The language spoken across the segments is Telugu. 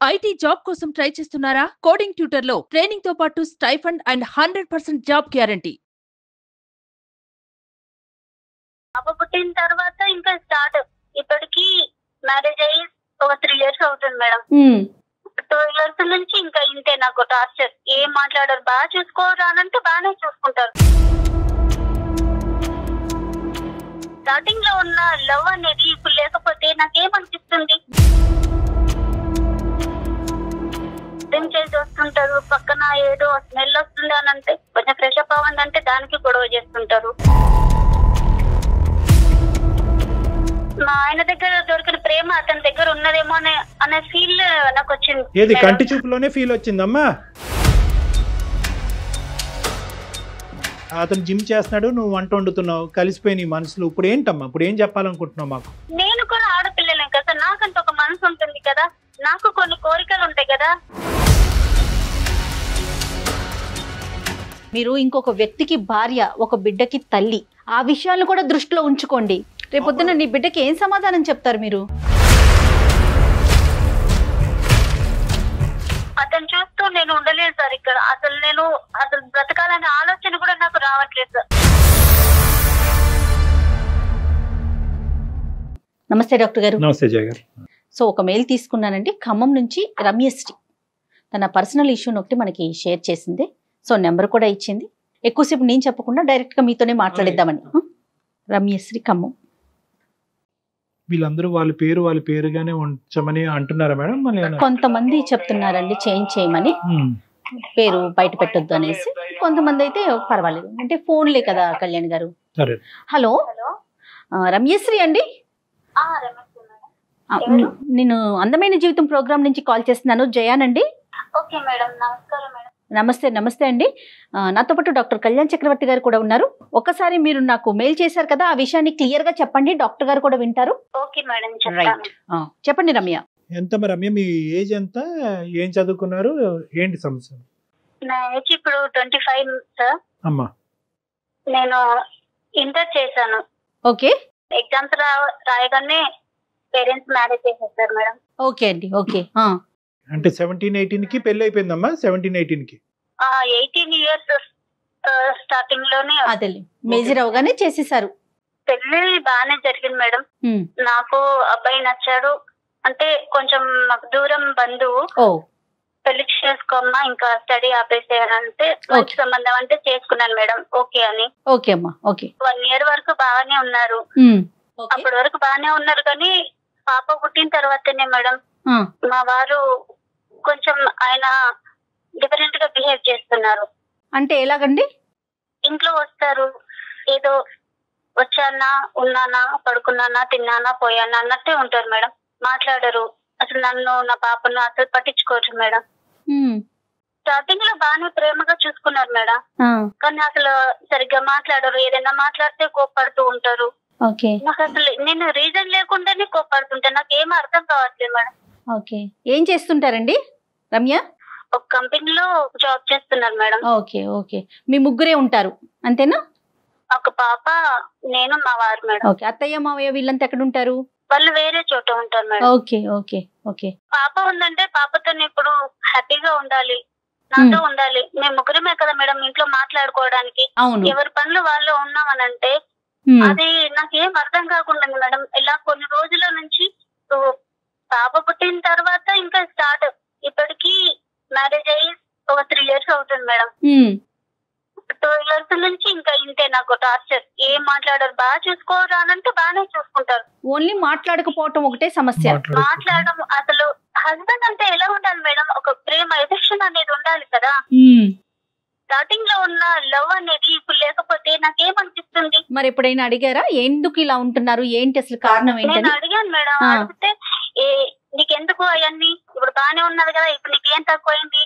ఐటీ జాబ్ కోసం ట్రై చేస్తున్నారా? కోడింగ్ ట్యూటర్ లో ట్రైనింగ్ తో పాటు స్టైఫండ్ అండ్ 100% జాబ్ గ్యారంటీ. పాప పుట్టిన తర్వాత ఇంకా స్టార్ట్. ఇప్పటికి మ్యారేజ్ అయ్యి ఒక 3 years అవుతుంది మేడం. 2 years నుంచి ఇంకా ఇంతే నాకు టార్చర్. ఏం మాట్లాడారు, బాగా చూసుకోరా అనంటే బాగానే చూసుకుంటారు. స్టార్టింగ్ లో ఉన్న లవ్ అనేది ఇప్పుడు లేకపోతే నాకేమనిపిస్తుంది, చేసి వస్తుంటారు. పక్కన ఏదో స్మెల్ వస్తుంది అని అంటే కొంచెం ఫ్రెష్ అప్ అవ్వండి అంటే దానికి గొడవ చేస్తుంటారు. మా ఆయన దగ్గర దొరికిన ప్రేమ అతని దగ్గర ఉన్నదేమో అనే ఫీల్ నాకు వచ్చింది. ఏది కంటి చూపులోనే ఫీల్ వచ్చిందమ్మా? అతను జిమ్ చేస్తున్నాడు, నువ్వు వంట వండుతున్నావు, కలిసిపోయి నీ మనసులో ఇప్పుడు ఏంటమ్మా, ఇప్పుడు ఏం చెప్పాలనుకుంటున్నావు మాకు? నేను కూడా ఆడపిల్లలే కదా, నాకంత ఒక మనసు ఉంటుంది కదా, నాకు కొన్ని కోరికలు ఉంటాయి కదా. మీరు ఇంకొక వ్యక్తికి భార్య, ఒక బిడ్డకి తల్లి, ఆ విషయాలను కూడా దృష్టిలో ఉంచుకోండి. రేపొద్దున నీ బిడ్డకి ఏం సమాధానం చెప్తారు మీరు? అతను చూస్తూ నేను ఉండలేదు సార్ ఇక్కడ. అసలు బ్రతకాలనే ఆలోచన కూడా నాకు రావట్లేదు సార్. నమస్తే డాక్టర్ గారు. నమస్తే జయ గారు. సో ఒక మెయిల్ తీసుకున్నానండి, ఖమ్మం నుంచి రమ్యశ్రీ. తన పర్సనల్ ఇష్యూని ఒకటి మనకి షేర్ చేసింది. సో నెంబర్ కూడా ఇచ్చింది. ఎక్కువసేపు నేను చెప్పకుండా డైరెక్ట్గా మీతోనే మాట్లాడిద్దామని. రమ్యశ్రీ, ఖమ్మం. వీళ్ళందరూ వాళ్ళ పేరుగానే ఉంచమని అంటున్నారా మేడం? కొంతమంది చెప్తున్నారండి చేంజ్ చేయమని, పేరు బయట పెట్టొద్దు అనేసి. కొంతమంది అయితే పర్వాలేదు అంటే ఫోన్లే కదా కళ్యాణ్ గారు. హలో రమ్యశ్రీ అండి, నేను అందమైన జీవితం ప్రోగ్రామ్ నుంచి కాల్ చేస్తున్నాను. జయానండి. ఓకే మేడం, నమస్కారం మేడం. నమస్తే అండి. నాతో పాటు డాక్టర్ కళ్యాణ్ చక్రవర్తి గారు కూడా ఉన్నారు. ఒకసారి మీరు నాకు మెయిల్ చేశారు కదా, ఆ విషయాన్ని క్లియర్ గా చెప్పండి, డాక్టర్ గారు కూడా వింటారు. Okay madam, right. చెప్పండి రమ్య. ఎంత రమ్య, మీ ఏజ్ ఎంత, ఏం చదువుకున్నారు, ఏంటి సమస్య? నా ఏజ్ ఇప్పుడు 25 సార్. అమ్మా, నేను ఇంటర్ చేశాను. ఓకే. ఎగ్జామ్స్ రాయగానే పేరెంట్స్ మ్యారేజ్ చేసేసారు మేడం. ఓకే అండి. ఓకే. అంటే 17-18 కి పెళ్లి అయిపోయిందమ్మా? 17-18 కి 18 years స్టార్టింగ్ లోనే అదే మేజర్ అవగానే చేసేసారు. పెళ్లి బాగానే జరిగింది మేడం. నాకు అబ్బాయి నచ్చాడు. అంటే కొంచెం మాకు దూరం బంధువు. పెళ్లి చేసుకోమ్మా, ఇంకా స్టడీ ఆపేసేయాలంటే మంచి సంబంధం అంటే చేసుకున్నాను మేడం. ఓకే అని. ఓకే అమ్మా. ఓకే. 1 year వరకు బాగానే ఉన్నారు. అప్పటి వరకు బాగానే ఉన్నారు కానీ పాప పుట్టిన తర్వాతనే మేడం మా వారు కొంచెం ఆయన డిఫరెంట్ గా బిహేవ్ చేస్తున్నారు. అంటే ఎలాగండి? ఇంట్లో వస్తారు, ఏదో వచ్చానా, ఉన్నానా, పడుకున్నానా, తిన్నానా, పోయానా అన్నట్టే ఉంటారు మేడం. మాట్లాడరు. అసలు నన్ను, నా పాపను అసలు పట్టించుకోవచ్చు మేడం. స్టార్టింగ్ లో బాగానే ప్రేమగా చూసుకున్నారు మేడం, కానీ అసలు సరిగ్గా మాట్లాడరు. ఏదైనా మాట్లాడితే కోప్పడుతూ ఉంటారు. నాకు అసలు నేను రీజన్ లేకుండానే కోప్పడుతుంటా. నాకు ఏం అర్థం కావట్లేదు మేడం. ఓకే. ఏం చేస్తుంటారండి రమ్య? ఒక కంపెనీలో జాబ్ చేస్తున్నారు మేడం. ఓకే. ఓకే. మీ ముగ్గురే ఉంటారు అంతేనా? ఒక పాప, నేను, మా వారు మేడం. ఓకే. అత్తయ్య మావయ్య వీళ్ళంతా ఎక్కడ ఉంటారు? వాళ్ళు వేరే చోట ఉంటారు మేడం. ఓకే. ఓకే. ఓకే. పాప ఉందంటే పాపతో ఇప్పుడు హ్యాపీగా ఉండాలి, నాతో ఉండాలి. మేము ముగ్గురమే కదా మేడం ఇంట్లో మాట్లాడుకోవడానికి. ఎవరి పనులు వాళ్ళు ఉన్నామనంటే అది నాకేం అర్థం కాకుండా మేడం. ఇలా కొన్ని రోజుల నుంచి పాప పుట్టిన తర్వాత ఇంకా స్టార్ట్. ఇప్పటికి మ్యారేజ్ అయ్యి ఒక 3 years అవుతుంది మేడం. 2 years నుంచి ఇంకా ఇంతే నాకు టార్చర్. ఏం మాట్లాడారు, బాగా చూసుకోరా అనంటే బాగానే చూసుకుంటారు. ఓన్లీ మాట్లాడకపోవటం ఒకటే సమస్య. మాట్లాడడం అసలు హస్బెండ్ అంటే ఎలా ఉండాలి మేడం? ఒక ప్రేమ, ఎఫెక్షన్ అనేది ఉండాలి కదా. స్టార్టింగ్ లో ఉన్న లవ్ అనేది ఇప్పుడు లేకపోతే నాకేమనిపిస్తుంది. మరి ఎప్పుడైనా అడిగారా ఎందుకు ఇలా ఉంటున్నారు, ఏంటి అసలు కారణం ఏంటి? నేను అడిగాను మేడం. అడిగితే నీకెందుకు అవన్నీ, ఇప్పుడు బాగానే ఉన్నది కదా, ఇప్పుడు నీకేం తక్కువైంది,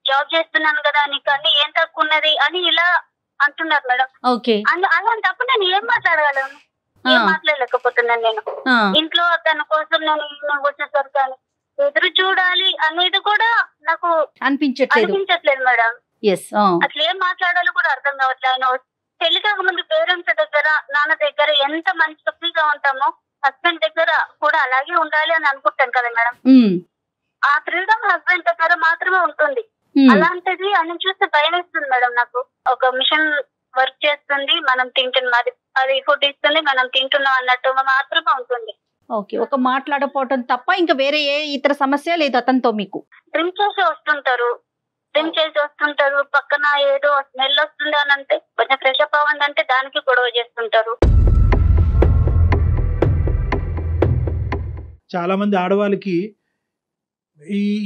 జాబ్ చేస్తున్నాను కదా, నీకు అన్ని ఏం తక్కువ ఉన్నది అని ఇలా అంటున్నారు మేడం. అలాంటప్పుడు నేను ఏం మాట్లాడగలను? ఏం మాట్లాడలేకపోతున్నాను నేను. ఇంట్లో తన కోసం నేను వచ్చేసరికి ఎదురు చూడాలి అనేది కూడా నాకు అనిపించట్లేదు మేడం. అసలు ఏం మాట్లాడాలో కూడా అర్థం కావట్లేదు. ఆయన పెళ్లి కాకముందు పేరెంట్స్ దగ్గర, నాన్న దగ్గర ఎంత మంచి ఫ్రీగా ఉంటామో హస్బెండ్ దగ్గర కూడా అలాగే ఉండాలి అని అనుకుంటాను కదా మేడం. ఆ ఫ్రీడమ్ హస్బెండ్ దగ్గర మాత్రమే ఉంటుంది. అలాంటిది అని చూస్తే భయం వేస్తుంది మేడం నాకు. ఒక మిషన్ వర్క్ చేస్తుంది, మనం తింటున్నది, అది ఫుడ్ ఇస్తుంది, మనం తింటున్నాం అన్నట్టు మాత్రమే ఉంటుంది. ఓకే, ఒక మాట్లాడపోవటం తప్ప ఇంకా వేరే ఏ ఇతర సమస్య లేదు అతనితో మీకు? డ్రింక్ చేసి వస్తుంటారు, పక్కన ఏదో స్మెల్ వస్తుంది అని అంటే కొంచెం ఫ్రెష్ అప్ అవ్వండి అంటే దానికి గొడవ చేస్తుంటారు. చాలా మంది ఆడవాళ్ళకి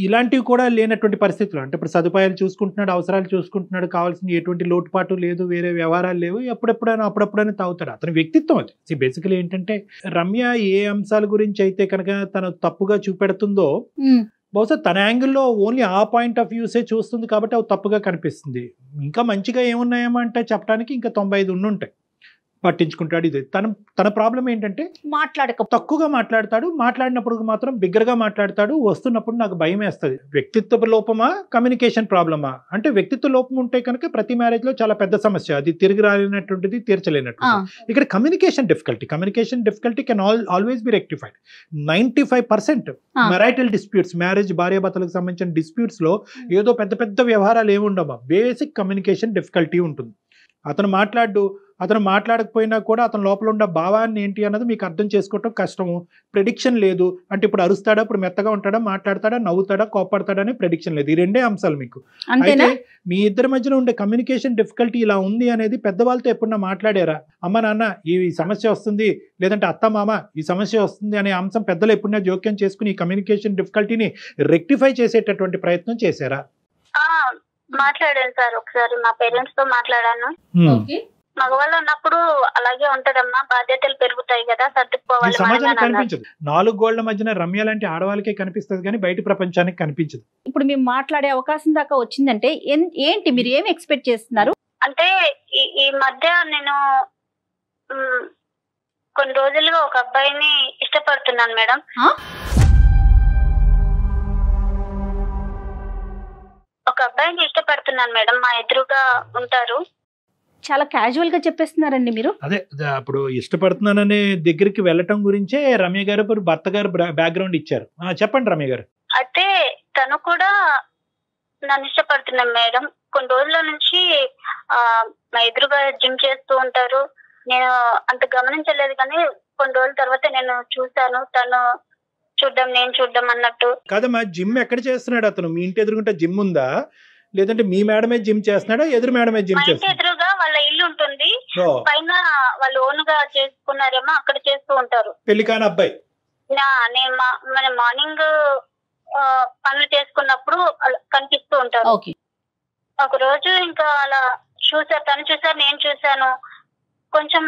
ఇలాంటివి కూడా లేనటువంటి పరిస్థితులు, అంటే ఇప్పుడు సదుపాయాలు చూసుకుంటున్నాడు, అవసరాలు చూసుకుంటున్నాడు, కావాల్సిన ఎటువంటి లోటుపాటు లేదు, వేరే వ్యవహారాలు లేవు, అప్పుడప్పుడైనా తాగుతాడు. అతని వ్యక్తిత్వం అది. బేసికలీ ఏంటంటే రమ్య ఏ అంశాల గురించి అయితే కనుక తను తప్పుగా చూపెడుతుందో బహుశా తన యాంగిల్లో ఓన్లీ ఆ పాయింట్ ఆఫ్ వ్యూసే చూస్తుంది కాబట్టి అవి తప్పుగా కనిపిస్తుంది. ఇంకా మంచిగా ఏమున్నాయేమో అంటే చెప్పడానికి ఇంకా 95 ఉండుంటాయి. పట్టించుకుంటాడు. ఇది తన ప్రాబ్లం ఏంటంటే తక్కువగా మాట్లాడతాడు, మాట్లాడినప్పుడు మాత్రం బిగ్గరగా మాట్లాడతాడు, వస్తున్నప్పుడు నాకు భయం వేస్తుంది. వ్యక్తిత్వ లోపమా, కమ్యూనికేషన్ ప్రాబ్లమా? అంటే వ్యక్తిత్వ లోపం ఉంటే కనుక ప్రతి మ్యారేజ్ లో చాలా పెద్ద సమస్య, అది తిరిగి రాలేనటువంటిది, తీర్చలేనటువంటిది. ఇక్కడ communication difficulty can always be rectified. 95% marital disputes, marriage భార్యాభర్తలకు సంబంధించిన డిస్ప్యూట్స్ లో ఏదో పెద్ద పెద్ద వ్యవహారాలు ఏముండవా, బేసిక్ కమ్యూనికేషన్ డిఫికల్టీ ఉంటుంది. అతను మాట్లాడకపోయినా కూడా అతని లోపల ఉన్న భావాన్ని ఏంటి అన్నది మీకు అర్థం చేసుకోవటం కష్టము. ప్రెడిక్షన్ లేదు. అంటే ఇప్పుడు అరుస్తాడా, ఇప్పుడు మెత్తగా ఉంటాడా, మాట్లాడతాడా, నవ్వుతాడా, కోపడతాడా అని ప్రెడిక్షన్ లేదు. ఈ రెండే అంశాలు మీకు. అయితే మీ ఇద్దరి మధ్యన ఉండే కమ్యూనికేషన్ డిఫికల్టీ ఇలా ఉంది అనేది పెద్దవాళ్ళతో ఎప్పుడన్నా మాట్లాడారా? అమ్మ నాన్న ఈ సమస్య వస్తుంది, లేదంటే అత్త మామ ఈ సమస్య వస్తుంది అనే అంశం పెద్దలు ఎప్పుడన్నా జోక్యం చేసుకుని ఈ కమ్యూనికేషన్ డిఫికల్టీని రెక్టిఫై చేసేటటువంటి ప్రయత్నం చేశారా? మాట్లాడాను సార్, ఒకసారి మా పేరెంట్స్ తో మాట్లాడాను. మగవాళ్ళు ఉన్నప్పుడు అలాగే ఉంటదమ్మా, బాధ్యతలు పెరుగుతాయి కదా, సర్దుకోవాలి. సమాజానికి కనిపించదు. 4 గోళ్ల మధ్యన రమ్య లాంటి ఆడవాళ్ళకే కనిపిస్తుంది కానీ బయట ప్రపంచానికి కనిపించదు. ఇప్పుడు మేము మాట్లాడే అవకాశం దాకా వచ్చిందంటే ఏంటి మీరు ఏమి ఎక్స్పెక్ట్ చేస్తున్నారు? అంటే ఈ మధ్య నేను కొన్ని రోజులుగా ఒక అబ్బాయిని ఇష్టపడుతున్నాను మేడం. మా ఎదురుగా ఉంటారు. చాలా క్యాజువల్ గా చెప్పేస్తున్నారండి మీరు. అదే అప్పుడు ఇష్టపడుతున్నాననే దగ్గరికి వెళ్ళటం గురించే రమ్య గారు భర్త గారు బ్యాక్గ్రౌండ్ ఇచ్చారు. చెప్పండి రమ్య గారు. అయితే తను కూడా నన్ను ఇష్టపడుతున్నాను మేడం. కొన్ని రోజుల నుంచి మా ఎదురుగా జిమ్ చేస్తూ ఉంటారు. నేను అంత గమనించలేదు కానీ కొన్ని రోజుల తర్వాత నేను చూశాను, తను చూడ్డం నేను చూడ్డం అన్నట్టు. కాదమ్మా, జిమ్ ఎక్కడ చేస్తున్నాడు అతను? మీ ఇంటి ఎదురుకుంటే జిమ్ ఉందా, లేదంటే మీ మేడమే జిమ్ చేస్తున్నాడా, ఎదురు మేడమే జిమ్ చేస్తున్నాడా? ఎదురుగా వాళ్ళ ఇల్లు ఉంటుంది, పైన వాళ్ళు ఓన్ గా చేసుకున్నారేమో, అక్కడ చేస్తూ ఉంటారు. పెళ్లి కాని అబ్బాయి. నేను మార్నింగ్ పనులు చేసుకున్నప్పుడు కనిపిస్తూ ఉంటారు. ఒక రోజు ఇంకా అలా చూసారు, తను చూసారు, నేను చూసాను. కొంచెం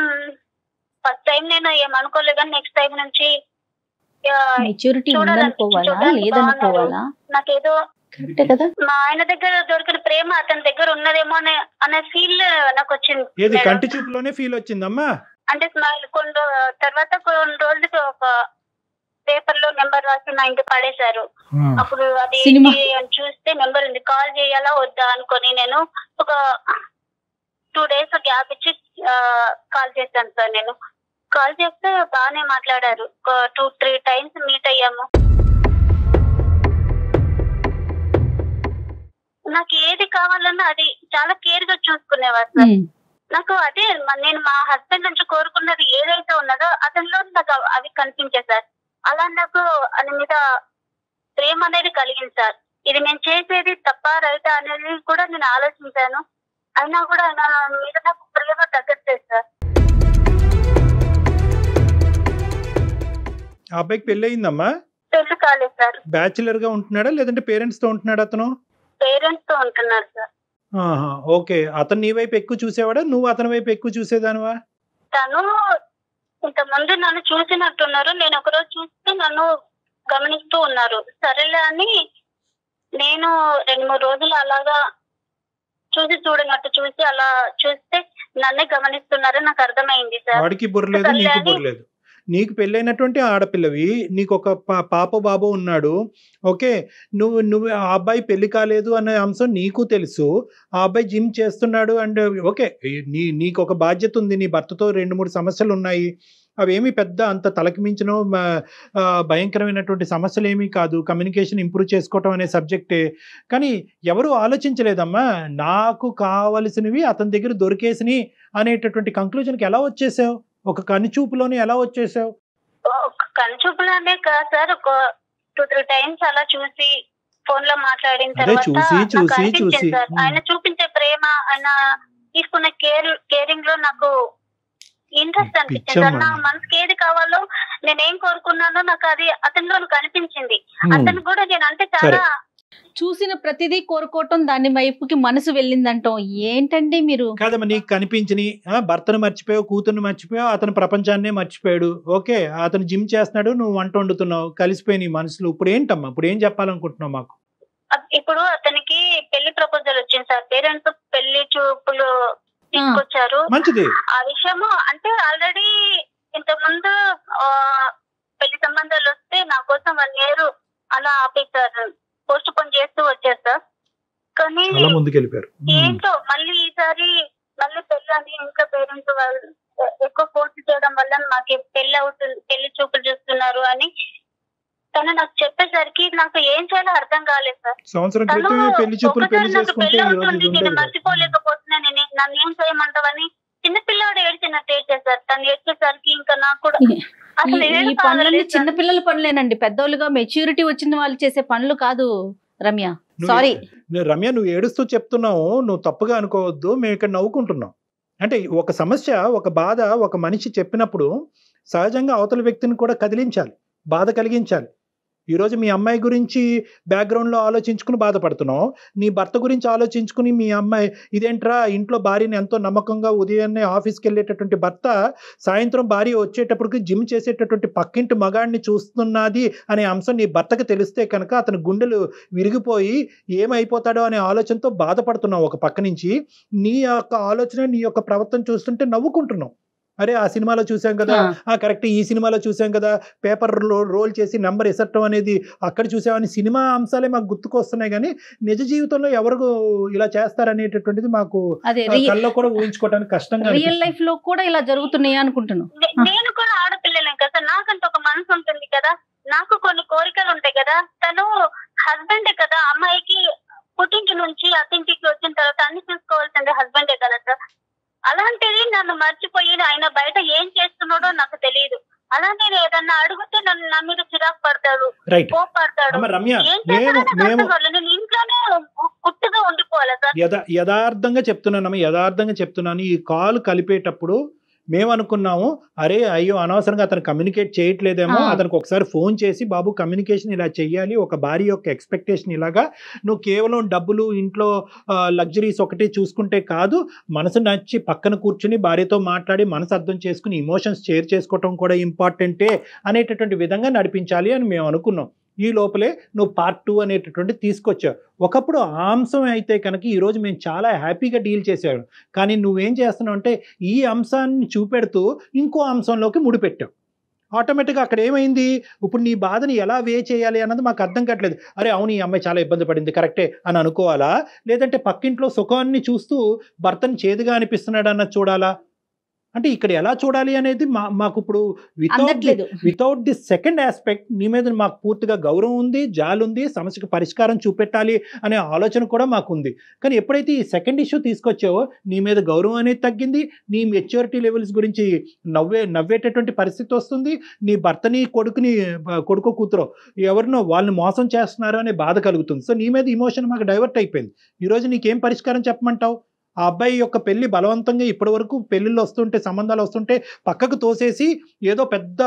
ఫస్ట్ టైం నేను ఏమనుకోలేదు కానీ నెక్స్ట్ టైం నుంచి నాకేదో మా ఆయన దగ్గర దొరికిన ప్రేమ అతని దగ్గర ఉన్నదేమో అనే ఫీల్ నాకు వచ్చింది. కంటి చూపులోనే ఫీల్ వచ్చిందమ్మా. అంటే కొన్ని తర్వాత కొన్ని రోజులకి ఒక పేపర్ లో నెంబర్ రాసి మా ఇంటికి పడేశారు. అప్పుడు అది చూస్తే నెంబర్ ఉంది, కాల్ చేయాలా వద్దా అనుకొని నేను ఒక 2 days గ్యాప్ ఇచ్చి కాల్ చేశాను సార్. నేను కాల్ చేస్తే బాగానే మాట్లాడారు. 2-3 times మీట్ అయ్యాము. నాకు ఏది కావాలన్నా అది చాలా కేర్ గా చూసుకునేవారు సార్. నాకు అదే నేను మా హస్బెండ్ నుంచి కోరుకున్నది ఏదైతే ఉన్నదో అతనిలో నాకు అవి కనిపించాయి సార్. అలా నాకు అని మీద ప్రేమ అనేది కలిగింది సార్. ఇది నేను చేసేది తప్ప రైటా అనేది కూడా నేను ఆలోచించాను. అయినా కూడా ఆయన మీద నాకు ప్రేమ తగ్గట్లేదు సార్. ఆ అబ్బాయికి పెళ్లి అయిందమ్మా? పెళ్లి కాలేదు సార్. బ్యాచులర్ గా ఉంటున్నాడా లేదంటే పేరెంట్స్ తో ఉంటున్నాడా? అతను పేరెంట్స్ తో ఉంటున్నాడు సార్. ఓకే. అతను నీ వైపు ఎక్కువ చూసేవాడా, నువ్వు అతని వైపు ఎక్కువ చూసేదానివా? తను ఇంత ముందు నన్ను చూసినట్టున్నారు. నేను ఒకరోజు చూస్తే నన్ను గమనిస్తూ ఉన్నారు. సరేలే అని నేను 2-3 రోజులు అలాగా చూడనట్టు చూసి అలా చూస్తే నన్నే గమనిస్తున్నారని నాకు అర్థమైంది సార్. వాడికి బుర్రలేదు, నీకు బుర్రలేదు. నీకు పెళ్ళైనటువంటి ఆడపిల్లవి, నీకు ఒక పాప బాబు ఉన్నాడు. ఓకే, నువ్వు ఆ అబ్బాయి పెళ్లి కాలేదు అనే అంశం నీకు తెలుసు. ఆ అబ్బాయి జిమ్ చేస్తున్నాడు అండ్ ఓకే, నీకు ఒక బాధ్యత ఉంది, నీ భర్తతో 2-3 సమస్యలు ఉన్నాయి. అవేమి పెద్ద అంత తలకి మించిన భయంకరమైనటువంటి సమస్యలు ఏమీ కాదు. కమ్యూనికేషన్ ఇంప్రూవ్ చేసుకోవటం అనే సబ్జెక్టే. కానీ ఎవరు ఆలోచించలేదమ్మా, నాకు కావలసినవి అతని దగ్గర దొరికేసినవి అనేటటువంటి కంక్లూజన్కి ఎలా వచ్చేసావు? ఒక కనుచూపులోనే ఎలా వచ్చేసావు? కనుచూపులోనే కాదు సార్, ఒక 2-3 టైమ్స్ అలా చూసి ఫోన్ లో మాట్లాడిన అదే తర్వాత చూసి నాకు చూసి అనిపించింది చూసి సార్, ఆయన చూపించే ప్రేమ, ఆయన తీసుకున్న కేరింగ్ లో నాకు ఇంట్రెస్ట్ అనిపించింది సార్. నా మనసుకి ఏది కావాలో, నేనేం కోరుకున్నానో నాకు అది అతనిలో కనిపించింది. అతను కూడా నేను అంటే చాలా చూసిన ప్రతిదీ కోరుకోవటం, దాని వైపుకి మనసు వెళ్ళిందంటాం. ఏంటండి మీరు? కాదమ్మా, నీకు కనిపించని భర్తను మర్చిపోయావు, కూతుర్ని మర్చిపోయావు, అతను ప్రపంచాన్నే మర్చిపోయాడు. ఓకే, అతను జిమ్ చేస్తున్నాడు, నువ్వు వంట వండుతున్నావు, కలిసిపోయి నీ మనసులు. ఇప్పుడు ఏంటమ్మా, ఇప్పుడు ఏం చెప్పాలనుకుంటున్నావు మాకు? ఇప్పుడు అతనికి పెళ్లి ప్రపోజల్ వచ్చింది సార్, పేరెంట్స్ పెళ్లి చూపులు తీసుకొచ్చారు. మంచిది. ఆ విషయము అంటే ఆల్రెడీ ఇంతకు ముందు పెళ్లి సంబంధాలు వస్తే నా కోసం 1 year అలా ఆపేశారు, పోస్ట్ పోన్ చేస్తూ వచ్చారు సార్. కానీ ముందుకెళ్ళిపోయారు. ఏంటో మళ్ళీ ఈసారి మళ్ళీ పెళ్లి అని ఇంకా పేరెంట్స్ వాళ్ళు ఎక్కువ ఫోర్స్ చేయడం వల్ల మాకు పెళ్లి అవుతుంది, పెళ్లి చూపులు చూస్తున్నారు అని తను నాకు చెప్పేసరికి నాకు ఏం చేయాలో అర్థం కాలేదు సార్. సంవత్సరం క్రితమే పెళ్లి చూపులు పెళ్లి చేసుకుంటే నేను మర్చిపోలేకపోతున్నాను, నన్ను ఏం చేయమంటావని చిన్నపిల్లవాడు ఏడ్చినట్టు ఏడ్చేసారు. తను ఏడ్చేసరికి ఇంకా నాకు కూడా ఈ పనులన్నీ చిన్నపిల్లల పనులేనండి, పెద్దోళ్ళుగా మెచ్యూరిటీ వచ్చిన వాళ్ళు చేసే పనులు కాదు రమ్య. సారీ రమ్య, నువ్వు ఏడుస్తూ చెప్తున్నావు, నువ్వు తప్పుగా అనుకోవద్దు, మేము ఇక్కడ నవ్వుకుంటున్నాం. అంటే ఒక సమస్య, ఒక బాధ ఒక మనిషి చెప్పినప్పుడు సహజంగా అవతల వ్యక్తిని కూడా కదిలించాలి, బాధ కలిగించాలి. ఈరోజు మీ అమ్మాయి గురించి బ్యాక్గ్రౌండ్లో ఆలోచించుకుని బాధపడుతున్నావు, నీ భర్త గురించి ఆలోచించుకుని మీ అమ్మాయి ఇదేంట్రా, ఇంట్లో భార్యని ఎంతో నమ్మకంగా ఉదయాన్నే ఆఫీస్కి వెళ్ళేటటువంటి భర్త సాయంత్రం భార్య వచ్చేటప్పటికి జిమ్ చేసేటటువంటి పక్కింటి మగాడిని చూస్తున్నది అనే అంశం నీ భర్తకు తెలిస్తే కనుక అతని గుండెలు విరిగిపోయి ఏమైపోతాడో అనే ఆలోచనతో బాధపడుతున్నావు. ఒక పక్క నుంచి నీ యొక్క ఆలోచన, నీ యొక్క ప్రవర్తన చూస్తుంటే నవ్వుకుంటున్నావు. అరే ఆ సినిమాలో చూసాం కదా, కరెక్ట్, ఈ సినిమాలో చూసాం కదా, పేపర్ రోల్ చేసి నెంబర్ ఎసట్టడం అనేది అక్కడ చూసామని సినిమా అంశాలే మాకు గుర్తుకొస్తున్నాయి. కానీ నిజ జీవితంలో ఎవరు ఇలా చేస్తారనేటటువంటిది మాకు కల్లో కూడా ఊహించుకోవడానికి కష్టంగా. రియల్ లైఫ్ లో కూడా ఇలా జరుగుతున్నాయి అనుకుంటున్నాను. నేను కూడా ఆడపిల్లలే కదా, నాకంత ఒక మనసు ఉంటుంది కదా, నాకు కొన్ని కోరికలు ఉంటాయి కదా. తను హస్బెండే కదా, అమ్మాయికి పుట్టింటి నుంచి అత్తింటికి వచ్చిన తర్వాత అన్ని చూసుకోవాల్సిందే హస్బెండే కదా సార్. అలాంటిది నన్ను మర్చిపోయి ఆయన బయట ఏం చేస్తున్నాడో నాకు తెలియదు. అలా నేను ఏదన్నా అడిగితే నన్ను నా మీద చిరాకు పడతాడు, కోపడతాడు. నేను ఇంట్లోనే గుట్టుగా ఉండిపోవాలి సార్. యథార్థంగా చెప్తున్నాను, ఈ కాల్ కలిపేటప్పుడు మేము అనుకున్నాము, అరే అయ్యో అనవసరంగా అతను కమ్యూనికేట్ చేయట్లేదేమో, అతనికి ఒకసారి ఫోన్ చేసి బాబు కమ్యూనికేషన్ ఇలా చెయ్యాలి, ఒక భార్య యొక్క ఎక్స్పెక్టేషన్ ఇలాగా, నువ్వు కేవలం డబ్బులు ఇంట్లో లగ్జరీస్ ఒకటి చూసుకుంటే కాదు, మనసు నచ్చి పక్కన కూర్చుని భార్యతో మాట్లాడి మనసు అర్థం చేసుకుని ఇమోషన్స్ షేర్ చేసుకోవటం కూడా ఇంపార్టెంటే అనేటటువంటి విధంగా నడిపించాలి అని మేము అనుకున్నాం. ఈ లోపలే నువ్వు పార్ట్ 2 అనేటటువంటి తీసుకొచ్చావు. ఒకప్పుడు ఆ అంశం అయితే కనుక ఈరోజు మేము చాలా హ్యాపీగా డీల్ చేసాము. కానీ నువ్వేం చేస్తున్నావు అంటే ఈ అంశాన్ని చూపెడుతూ ఇంకో అంశంలోకి ముడిపెట్టావు. ఆటోమేటిక్గా అక్కడ ఏమైంది, ఇప్పుడు నీ బాధని ఎలా వే చేయాలి అన్నది మాకు అర్థం కావట్లేదు. అరే అవును ఈ అమ్మాయి చాలా ఇబ్బంది పడింది కరెక్టే అని అనుకోవాలా, లేదంటే పక్కింట్లో సుఖాన్ని చూస్తూ భర్తని చేదుగా అనిపిస్తున్నాడు అన్నది చూడాలా? అంటే ఇక్కడ ఎలా చూడాలి అనేది మాకు ఇప్పుడు వితౌట్ ది సెకండ్ ఆస్పెక్ట్ నీ మీద మాకు పూర్తిగా గౌరవం ఉంది, జాలి ఉంది, సమస్యకు పరిష్కారం చూపెట్టాలి అనే ఆలోచన కూడా మాకు ఉంది. కానీ ఎప్పుడైతే ఈ సెకండ్ ఇష్యూ తీసుకొచ్చావో నీ మీద గౌరవం అనేది తగ్గింది, నీ మెచ్యూరిటీ లెవెల్స్ గురించి నవ్వేటటువంటి పరిస్థితి వస్తుంది, నీ భర్తని కొడుకు కూతురో ఎవరినో వాళ్ళని మోసం చేస్తున్నారు అనే బాధ కలుగుతుంది. సో నీ మీద ఇమోషన్ మాకు డైవర్ట్ అయిపోయింది. ఈరోజు నీకేం పరిష్కారం చెప్పమంటావు? ఆ అబ్బాయి యొక్క పెళ్లి బలవంతంగా ఇప్పటి వరకు పెళ్లిళ్ళు వస్తుంటే, సంబంధాలు వస్తుంటే పక్కకు తోసేసి ఏదో పెద్ద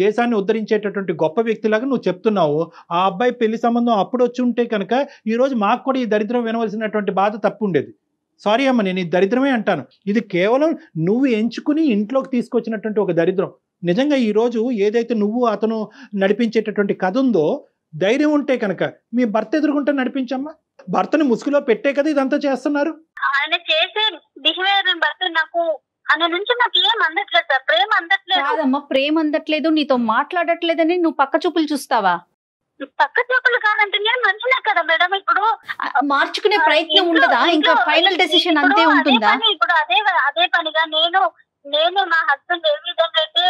దేశాన్ని ఉద్ధరించేటటువంటి గొప్ప వ్యక్తిలాగా నువ్వు చెప్తున్నావు. ఆ అబ్బాయి పెళ్లి సంబంధం అప్పుడు వచ్చి ఉంటే కనుక ఈరోజు మాకు కూడా ఈ దరిద్రం వినవలసినటువంటి బాధ తప్పు ఉండేది. సారీ అమ్మ, నేను ఈ దరిద్రమే అంటాను. ఇది కేవలం నువ్వు ఎంచుకుని ఇంట్లోకి తీసుకొచ్చినటువంటి ఒక దరిద్రం. నిజంగా ఈరోజు ఏదైతే నువ్వు అతను నడిపించేటటువంటి కథ ఉందో, ధైర్యం ఉంటే కనుక మీ భర్త ఎదుర్కొంటే నడిపించమ్మా. భర్తని ముసుగులో పెట్టే కదా ఇదంతా చేస్తున్నారు. ఆయన చేసే బిహేవియర్ బట్టి నాకు ఆయన నుంచి నాకు ఏం అందట్లేదు సార్, ప్రేమ అందట్లేదు. కాదమ్మా, ప్రేమ అందట్లేదు, నీతో మాట్లాడట్లేదని నువ్వు పక్క చూపులు చూస్తావా? పక్క చూపులు కాదంటే నేను మంచిదే కదా మేడం. ఇప్పుడు మార్చుకునే ప్రయత్నం ఉండదా? ఇంకా ఫైనల్ డెసిషన్ అంతే ఉంటుందా? ఇప్పుడు అదే పనిగా నేను మా హస్బెండ్ ఏమి విధంగా అయితే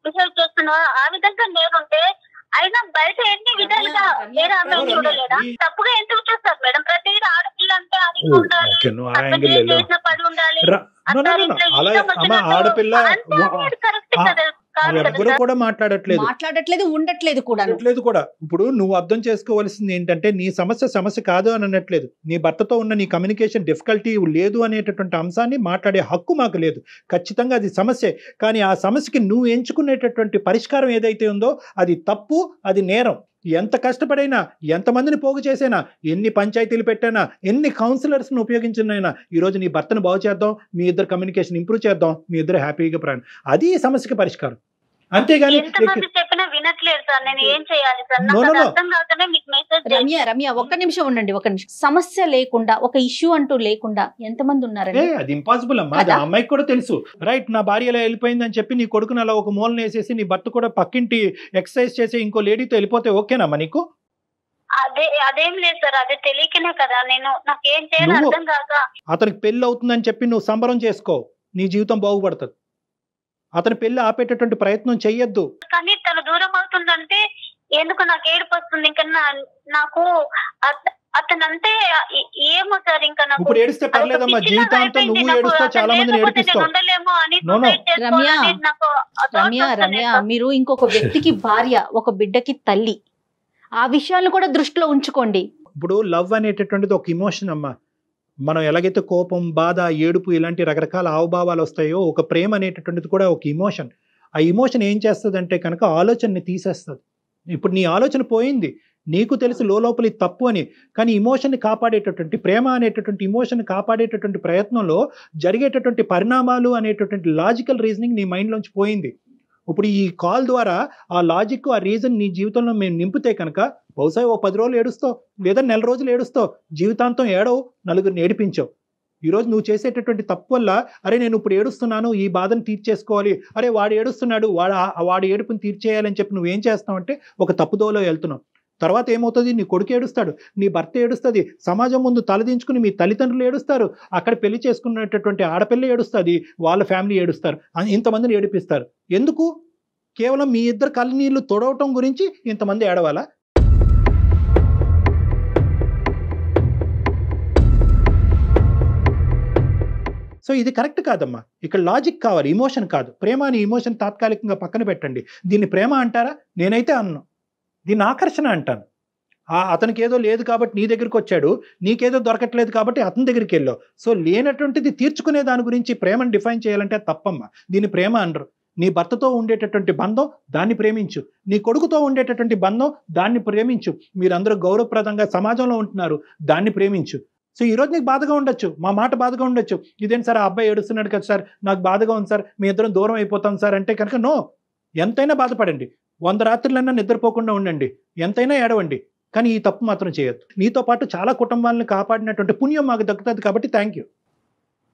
బిహేవ్ చేస్తున్నావా ఆ విధంగా నేనుంటే అయినా బయట ఎన్ని విధాలుగా వేరే అమ్మాయిని చూడలేదా? తప్పుగా ఎందుకు చూస్తారు మేడం? ప్రతి ఆడపిల్ల అంటే అది ఉండాలి, చేసిన పని ఉండాలి, ఆడపిల్ల కరెక్ట్ కదా? ఎవరు కూడా మాట్లాడట్లేదు, ఉండట్లేదు కూడా. ఇప్పుడు నువ్వు అర్థం చేసుకోవాల్సింది ఏంటంటే నీ సమస్య కాదు అని అనట్లేదు. నీ భర్తతో ఉన్న నీ కమ్యూనికేషన్ డిఫికల్టీ లేదు అనేటటువంటి అంశాన్ని మాట్లాడే హక్కు మాకు లేదు. ఖచ్చితంగా అది సమస్యే. కానీ ఆ సమస్యకి నువ్వు ఎంచుకునేటటువంటి పరిష్కారం ఏదైతే ఉందో అది తప్పు, అది నేరం. ఎంత కష్టపడైనా, ఎంతమందిని పోగు చేసైనా, ఎన్ని పంచాయతీలు పెట్టైనా, ఎన్ని కౌన్సిలర్స్ని ఉపయోగించినైనా ఈరోజు నీ భర్తను బాగు చేద్దాం, మీ ఇద్దరు కమ్యూనికేషన్ ఇంప్రూవ్ చేద్దాం, మీ ఇద్దరు హ్యాపీగా ప్రాణం. అది ఈ సమస్యకి పరిష్కారం. అంతేగాని చెప్పినా వినట్లేదు సార్. నేను ఏం చేయాలి సార్? నాకు అర్థం కాకనే మీకు మెసేజ్. రమ్య ఒక్క నిమిషం ఉండండి, ఒక నిమిషం. సమస్య లేకుండా, ఒక ఇష్యూ అంటూ లేకుండా ఎంతమంది ఉన్నారండి? అది ఇంపాసిబుల్ అమ్మా. అది అమ్మాయికి కూడా తెలుసు. రైట్, నా భార్య ఎలా వెళ్ళిపోయింది అని చెప్పి నీ కొడుకుని అలా ఒక మూలన వేసేసి నీ భర్త కూడా పక్కింటి ఎక్సర్సైజ్ చేసి ఇంకో లేడీతో వెళ్ళిపోతే ఓకేనమ్మా నీకు? అదేం లేదు సార్, అదే తెలియకనే కదా నాకు ఏం చేయాలి అర్థం కాక. అతనికి పెళ్లి అవుతుందని చెప్పి నువ్వు సంబరం చేసుకో, నీ జీవితం బాగుపడుతుంది. అతని పెళ్లి ఆపేటటువంటి ప్రయత్నం చెయ్యొద్దు. కానీ తను దూరం అవుతుందంటే ఎందుకు నాకు ఏడుపు వస్తుంది. ఇంకా నాకు అతనంటే ఏమో సార్. ఇంకా నాకు ఇప్పుడు ఏడిస్తే పర్లేదమ్మా, జీవితాంతం నువ్వు ఏడుస్తా, చాలా మందిని ఏడిపిస్తావు. రమ్య మీరు ఇంకొక వ్యక్తికి భార్య, ఒక బిడ్డకి తల్లి, ఆ విషయాలను కూడా దృష్టిలో ఉంచుకోండి. ఇప్పుడు లవ్ అనేటటువంటిది ఒక ఇమోషన్ అమ్మా. మనం ఎలాగైతే కోపం, బాధ, ఏడుపు ఇలాంటి రకరకాల హావభావాలు వస్తాయో ఒక ప్రేమ అనేటటువంటిది కూడా ఒక ఇమోషన్. ఆ ఇమోషన్ ఏం చేస్తుంది అంటే కనుక ఆలోచనని తీసేస్తుంది. ఇప్పుడు నీ ఆలోచన పోయింది, నీకు తెలుసు లోపల ఇది తప్పు అని. కానీ ఇమోషన్ని కాపాడేటటువంటి, ప్రేమ అనేటటువంటి ఇమోషన్ కాపాడేటటువంటి ప్రయత్నంలో జరిగేటటువంటి పరిణామాలు అనేటటువంటి లాజికల్ రీజనింగ్ నీ మైండ్లోంచి పోయింది. ఇప్పుడు ఈ కాల్ ద్వారా ఆ లాజిక్, ఆ రీజన్ నీ జీవితంలో మేము నింపితే కనుక బహుశా ఓ 10 రోజులు ఏడుస్తావు, లేదా నెల రోజులు ఏడుస్తావు, జీవితాంతం ఏడవు, నలుగురిని ఏడిపించావు. ఈరోజు నువ్వు చేసేటటువంటి తప్పు వల్ల అరే నేను ఇప్పుడు ఏడుస్తున్నాను, ఈ బాధను తీర్చేసుకోవాలి, అరే వాడు ఏడుస్తున్నాడు, వాడి ఏడుపుని తీర్చేయాలని చెప్పి నువ్వేం చేస్తావంటే ఒక తప్పుదోలో వెళ్తున్నావు. తర్వాత ఏమవుతుంది? నీ కొడుకు ఏడుస్తాడు, నీ భర్త ఏడుస్తుంది, సమాజం ముందు తలదించుకుని మీ తల్లిదండ్రులు ఏడుస్తారు, అక్కడ పెళ్లి చేసుకున్నటువంటి ఆడపిల్ల ఏడుస్తుంది, వాళ్ళ ఫ్యామిలీ ఏడుస్తారు, ఇంతమందిని ఏడిపిస్తారు. ఎందుకు? కేవలం మీ ఇద్దరు కళ్ళనీళ్ళు తొడవటం గురించి ఇంతమంది ఏడవాలా? సో ఇది కరెక్ట్ కాదమ్మా. ఇక్కడ లాజిక్ కావాలి, ఇమోషన్ కాదు. ప్రేమ అని ఇమోషన్ తాత్కాలికంగా పక్కన పెట్టండి. దీన్ని ప్రేమ అంటారా? నేనైతే అన్నాను, దీన్ని ఆకర్షణ అంటాను. అతనికి ఏదో లేదు కాబట్టి నీ దగ్గరికి వచ్చాడు, నీకేదో దొరకట్లేదు కాబట్టి అతని దగ్గరికి వెళ్ళావు. సో లేనటువంటిది తీర్చుకునే దాని గురించి ప్రేమను డిఫైన్ చేయాలంటే తప్పమ్మా. దీన్ని ప్రేమ అనరు. నీ భర్తతో ఉండేటటువంటి బంధం, దాన్ని ప్రేమించు. నీ కొడుకుతో ఉండేటటువంటి బంధం, దాన్ని ప్రేమించు. మీరందరూ గౌరవప్రదంగా సమాజంలో ఉంటున్నారు, దాన్ని ప్రేమించు. సో ఈరోజు నీకు బాధగా ఉండొచ్చు, మా మాట బాధగా ఉండొచ్చు, ఇదేంటి సార్ ఆ అబ్బాయి ఏడుస్తున్నాడు కదా సార్, నాకు బాధగా ఉంది సార్, మీ ఇద్దరం దూరం అయిపోతాం సార్ అంటే కనుక నో. ఎంతైనా బాధపడండి, 100 రాత్రులన్నా నిద్రపోకుండా ఉండండి, ఎంతైనా ఏడవండి, కానీ ఈ తప్పు మాత్రం చేయొద్దు. నీతో పాటు చాలా కుటుంబాలను కాపాడినటువంటి పుణ్యం మాకు దక్కుతుంది కాబట్టి థ్యాంక్ యూ.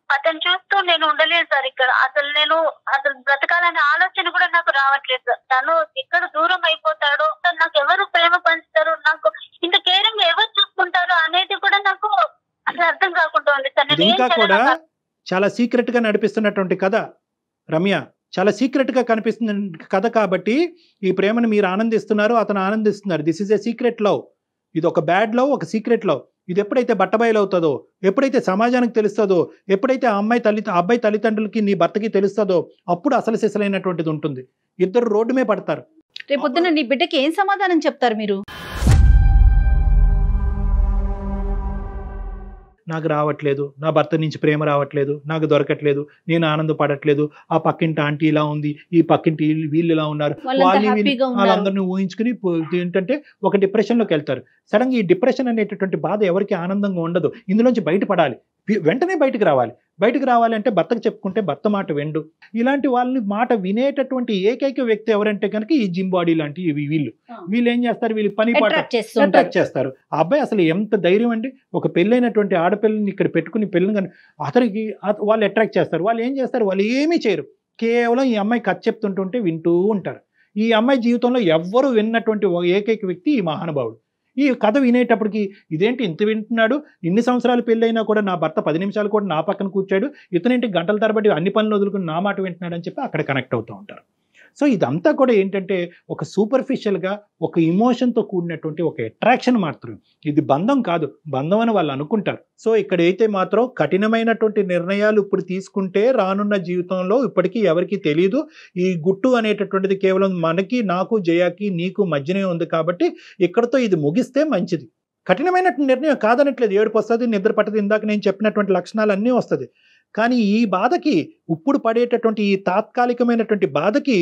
అతను చూస్తూ నేను ఉండలేదు సార్ ఇక్కడ. అసలు బ్రతకాలనే ఆలోచన కూడా నాకు రావట్లేదు సార్. తను ఎక్కడ దూరం అయిపోతాడో, నాకు ఎవరు ప్రేమ పంచుతారు, నాకు ఇంత కేరింగ్ ఎవరు చూసుకుంటారు అనేది కూడా నాకు అసలు అర్థం కాకుండా ఉంది సార్. ఇంకా కూడా చాలా సీక్రెట్ గా నడిపిస్తున్నటువంటి కథ రమ్య, చాలా సీక్రెట్ గా కనిపిస్తున్న కథ కాబట్టి ఈ ప్రేమను మీరు ఆనందిస్తున్నారు, అతను ఆనందిస్తున్నారు. This is a secret love. ఇది ఒక బ్యాడ్ లవ్, ఒక సీక్రెట్ లవ్. ఇది ఎప్పుడైతే బట్టబయలు అవుతుందో, ఎప్పుడైతే సమాజానికి తెలుస్తుందో, ఎప్పుడైతే అబ్బాయి తల్లిదండ్రులకి నీ భర్తకి తెలుస్తుందో, అప్పుడు అసలు సిసలైనటువంటిది ఉంటుంది. ఇద్దరు రోడ్డు మీద పడతారు. రేపొద్దున నీ బిడ్డకి ఏం సమాధానం చెప్తారు మీరు? నాకు రావట్లేదు, నా భర్త నుంచి ప్రేమ రావట్లేదు, నాకు దొరకట్లేదు, నేను ఆనందపడట్లేదు, ఆ పక్కింటి ఆంటీ ఇలా ఉంది, ఈ పక్కింటి వీళ్ళు ఇలా ఉన్నారు, వాళ్ళందరినీ ఊహించుకుని ఏంటంటే ఒక డిప్రెషన్లోకి వెళ్తారు. సడన్గా ఈ డిప్రెషన్ అనేటటువంటి బాధ ఎవరికి ఆనందంగా ఉండదు. ఇందులోంచి బయటపడాలి, వెంటనే బయటకు రావాలి. బయటకు రావాలంటే భర్తకు చెప్పుకుంటే భర్త మాట వెండు. ఇలాంటి వాళ్ళని మాట వినేటటువంటి ఏకైక వ్యక్తి ఎవరంటే కనుక ఈ జిమ్ బాడీ లాంటి వీళ్ళు ఏం చేస్తారు, వీళ్ళు పని పాట అట్రాక్ట్ చేస్తారు. ఆ అబ్బాయి అసలు ఎంత ధైర్యం అండి, ఒక పెళ్ళైనటువంటి ఆడపిల్లని ఇక్కడ పెట్టుకుని పెళ్ళని అతనికి వాళ్ళు అట్రాక్ట్ చేస్తారు. వాళ్ళు ఏం చేస్తారు, వాళ్ళు ఏమీ చేయరు, కేవలం ఈ అమ్మాయి కథ చెప్తుంటుంటే వింటూ ఉంటారు. ఈ అమ్మాయి జీవితంలో ఎవ్వరూ విన్నటువంటి ఏకైక వ్యక్తి ఈ మహానుభావుడు. ఈ కథ వినేటప్పటికి ఇదేంటి ఇంత వింటున్నాడు, ఇన్ని సంవత్సరాలు పెళ్ళైనా కూడా నా భర్త 10 నిమిషాలు కూడా నా పక్కన కూర్చాడు, ఇతనేంటి గంటల తరబడి అన్ని పనులు వదులుకుని నా మాట వింటున్నాడు అని చెప్పి అక్కడ కనెక్ట్ అవుతూ ఉంటారు. సో ఇదంతా కూడా ఏంటంటే ఒక సూపర్ఫిషియల్గా ఒక ఇమోషన్తో కూడినటువంటి ఒక అట్రాక్షన్ మాత్రమే, ఇది బంధం కాదు, బంధం అని వాళ్ళు అనుకుంటారు. సో ఇక్కడైతే మాత్రం కఠినమైనటువంటి నిర్ణయాలు ఇప్పుడు తీసుకుంటే రానున్న జీవితంలో ఇప్పటికీ ఎవరికి తెలియదు. ఈ గుట్టు అనేటటువంటిది కేవలం మనకి, నాకు, జయాకి, నీకు మధ్యనే ఉంది కాబట్టి ఇక్కడతో ఇది ముగిస్తే మంచిది. కఠినమైన నిర్ణయం కాదనట్లేదు, ఏడుపు వస్తుంది, నిద్ర పట్టదు, ఇందాక నేను చెప్పినటువంటి లక్షణాలు అన్నీ వస్తుంది. కానీ ఈ బాధకి ఇప్పుడు పడేటటువంటి ఈ తాత్కాలికమైనటువంటి బాధకి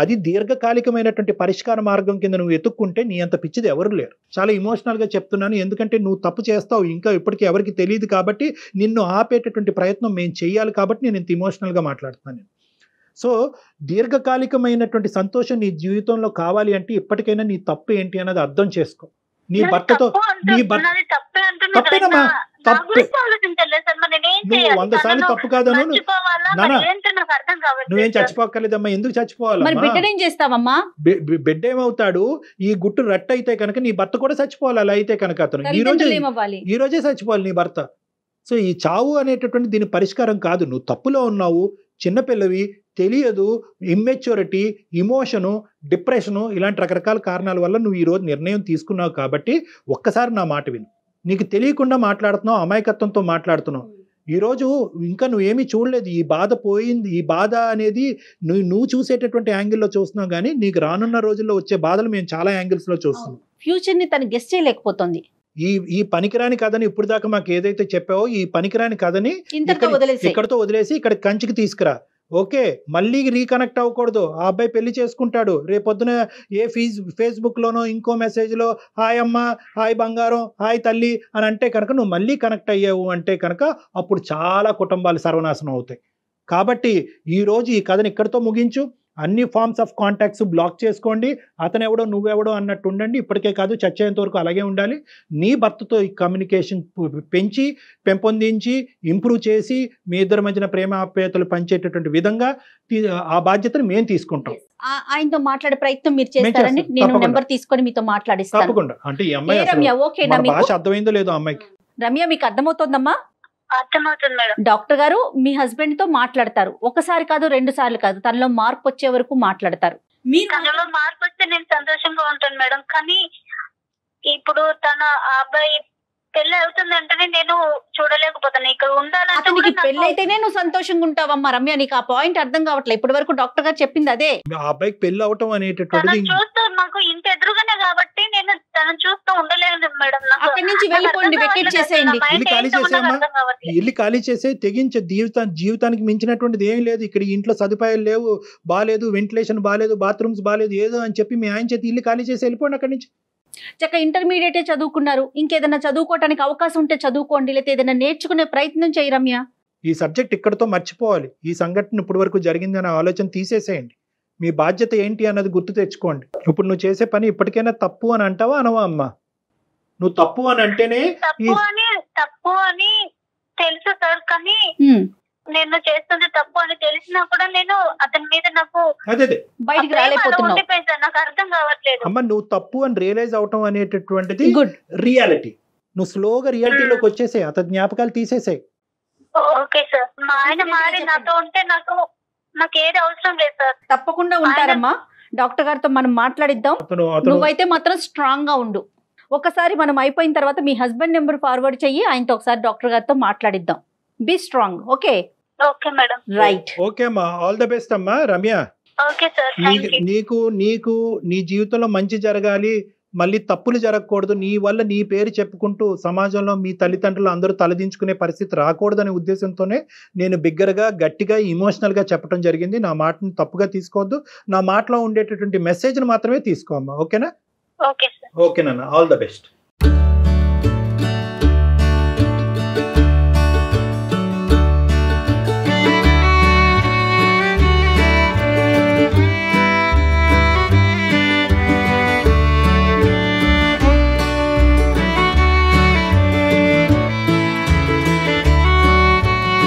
అది దీర్ఘకాలికమైనటువంటి పరిష్కార మార్గం కింద నువ్వు ఎత్తుక్కుంటే నీ అంత పిచ్చిది ఎవరు లేరు. చాలా ఇమోషనల్గా చెప్తున్నాను, ఎందుకంటే నువ్వు తప్పు చేస్తావు ఇంకా ఇప్పటికీ ఎవరికి తెలియదు కాబట్టి నిన్ను ఆపేటటువంటి ప్రయత్నం మేము చేయాలి కాబట్టి నేను ఇంత ఇమోషనల్గా మాట్లాడుతున్నాను. సో దీర్ఘకాలికమైనటువంటి సంతోషం నీ జీవితంలో కావాలి అంటే ఇప్పటికైనా నీ తప్పు ఏంటి అన్నది అర్థం చేసుకో. నీ భర్తతో తప్పేనమ్మా, తప్పు నువ్వు 100 సార్లు తప్పు కాదను, నువ్వేం చచ్చిపోక్కర్లేదమ్మా. ఎందుకు చచ్చిపోవాలమ్మా? బిడ్డ ఏమవుతాడు, ఈ గుట్టు రట్టు అయితే కనుక నీ భర్త కూడా చచ్చిపోవాలి. అలా అయితే కనుక అతను ఈ రోజే చచ్చిపోవాలి నీ భర్త. సో ఈ చావు అనేటటువంటి దీని పరిష్కారం కాదు. నువ్వు తప్పులో ఉన్నావు, చిన్నపిల్లవి, తెలియదు, ఇమ్మెచ్యూరిటీ, ఇమోషను, డిప్రెషను, ఇలాంటి రకరకాల కారణాల వల్ల నువ్వు ఈరోజు నిర్ణయం తీసుకున్నావు కాబట్టి ఒక్కసారి నా మాట విను. నీకు తెలియకుండా మాట్లాడుతున్నావు, అమాయకత్వంతో మాట్లాడుతున్నావు. ఈరోజు ఇంకా నువ్వేమీ చూడలేదు, ఈ బాధ పోయింది. ఈ బాధ అనేది నువ్వు చూసేటటువంటి యాంగిల్లో చూస్తున్నావు, కానీ నీకు రానున్న రోజుల్లో వచ్చే బాధలు మేము చాలా యాంగిల్స్లో చూస్తున్నాం. ఫ్యూచర్ని తను గెస్ చేయలేకపోతుంది. ఈ పనికిరాని కథని ఇప్పుడు దాకా మాకు ఏదైతే చెప్పావో ఈ పనికిరాని కథని ఇక్కడతో వదిలేసి ఇక్కడ కంచికి తీసుకురా. ఓకే, మళ్ళీ రీకనెక్ట్ అవ్వకూడదు. ఆ అబ్బాయి పెళ్లి చేసుకుంటాడు, రేపొద్దున ఏ ఫేస్బుక్లోనో ఇంకో మెసేజ్లో హాయ్ అమ్మ, హాయ్ బంగారం, హాయ్ తల్లి అని అంటే కనుక నువ్వు మళ్ళీ కనెక్ట్ అయ్యావు అంటే కనుక అప్పుడు చాలా కుటుంబాలు సర్వనాశనం అవుతాయి. కాబట్టి ఈరోజు ఈ కథని ఇక్కడితో ముగించు. అన్ని ఫార్మ్స్ ఆఫ్ కాంటాక్ట్స్ బ్లాక్ చేసుకోండి. అతను ఎవడో నువ్వెవడో అన్నట్టు ఉండండి. ఇప్పటికే కాదు, చచ్చేంత వరకు అలాగే ఉండాలి. నీ భర్తతో ఈ కమ్యూనికేషన్ పెంపొందించి ఇంప్రూవ్ చేసి మీ ఇద్దరి మధ్యన ప్రేమ ఆప్యాయతలు పంచేటటువంటి విధంగా ఆ బాధ్యతను మేము తీసుకుంటాం. ఆయనతో మాట్లాడే ప్రయత్నం మీరు చేస్తారని నేను నెంబర్ తీసుకొని మీతో మాట్లాడిస్తాను. తప్పకుండా. అంటే ఈ అమ్మాయి భాష అర్థమైందో లేదో అమ్మాయికి. రమ్య, మీకు అర్థమవుతోందమ్మా? అర్థమవుతుంది మేడం. డాక్టర్ గారు మీ హస్బెండ్ తో మాట్లాడతారు, ఒకసారి కాదు 2 సార్లు కాదు, తనలో మార్పు వచ్చే వరకు మాట్లాడతారు. తనలో మార్పు వస్తే నేను సంతోషంగా ఉంటాను మేడం. కానీ ఇప్పుడు తన అబ్బాయి పెళ్లి అవుతుందంటేనే నేను చూడలేకపోతాను. ఇక్కడ ఉండాలంటే అతనికి పెళ్లి అయితేనే నువ్వు సంతోషంగా ఉంటావమ్మా. రమ్య, నీకు ఆ పాయింట్ అర్థం కావట్లేదు. ఇప్పటి వరకు డాక్టర్ గారు చెప్పింది అదే. ఆ అబ్బాయికి పెళ్లి అవటం అనేటటువంటిది చూస్తూ నాకు ఇంత ఎదురుగానే కాబట్టి నేను తనను చూస్తూ ఉండలేదు మేడం. అక్కడి నుంచి వెళ్ళిపోండి, వెకేట్ చేసేయండి. ఇల్లు ఖాళీ చేసే తెగించే జీవితానికి మించినటువంటిది ఏం లేదు. ఇక్కడ ఇంట్లో సదుపాయాలు లేవు, బాలేదు, వెంటిలేషన్ బాలేదు, బాత్రూమ్స్ బాలేదు, ఏదో అని చెప్పి మీ ఆయన చేతి ఇల్లు ఖాళీ చేసి వెళ్ళిపోండి అక్కడి నుంచి. చక్క ఇంటర్మీడియటే చదువుకున్నారు, ఇంకేదైనా చదువుకోవటానికి అవకాశం ఉంటే చదువుకోండి, లేకపోతే ఏదైనా నేర్చుకునే ప్రయత్నం చేయి రమ్య. ఈ సబ్జెక్ట్ ఇక్కడతో మర్చిపోవాలి. ఈ సంఘటన ఇప్పటి వరకు జరిగిందనే ఆలోచన తీసేసేయండి. మీ బాధ్యత ఏంటి అన్నది గుర్తు తెచ్చుకోండి. ఇప్పుడు నువ్వు చేసే పని ఇప్పటికైనా తప్పు అని అంటావా అనవా అమ్మా? నువ్వు తప్పు అని అంటేనే తప్పు అని తెలుసు సార్, కానీ నేను చేస్తుంది తప్పు అని తెలిసినా కూడా నేను అతని మీద నాకు బయటికి రాలేకపోతున్నాను. నాకు అర్థం కావట్లేదు. అమ్మ, నువ్వు తప్పు అని రియలైజ్ అవటం అనేటటువంటిది రియాలిటీ. నువ్వు స్లోగా రియాలిటీలోకి వచ్చేసాయి, అతని జ్ఞాపకాలు తీసేసాయి. Okay sir. మా ఆయన మారి నాతో ఉంటే నాకు ఏది అవసరం లేదు సార్. తప్పకుండా ఉంటారమ్మా. డాక్టర్ గారితో మనం మాట్లాడిద్దాం. నువ్వైతే మాత్రం స్ట్రాంగ్ గా ఉండు. ఒకసారి మనం అయిపోయిన తర్వాత మీ హస్బెండ్ నెంబర్ ఫార్వర్డ్ చెయ్యి, ఆయనతో ఒకసారి డాక్టర్ గారితో మాట్లాడిద్దాం. Be strong. Okay okay madam. Right. Okay అమ్మా, ఆల్ ద బెస్ట్ అమ్మా. Ramya, okay sir. నీకు నీ జీవితంలో మంచి జరగాలి, మళ్ళీ తప్పులు జరగకూడదు, నీ వల్ల నీ పేరు చెప్పుకుంటూ సమాజంలో మీ తల్లిదండ్రులు అందరూ తలదించుకునే పరిస్థితి రాకూడదనే ఉద్దేశంతోనే నేను బిగ్గరగా గట్టిగా ఇమోషనల్గా చెప్పడం జరిగింది. నా మాటను తప్పుగా తీసుకోవద్దు, నా మాటలో ఉండేటటువంటి మెసేజ్ని మాత్రమే తీసుకోమ్మా. ఓకేనా? Okay sir. ఓకేనా, ఆల్ ద బెస్ట్.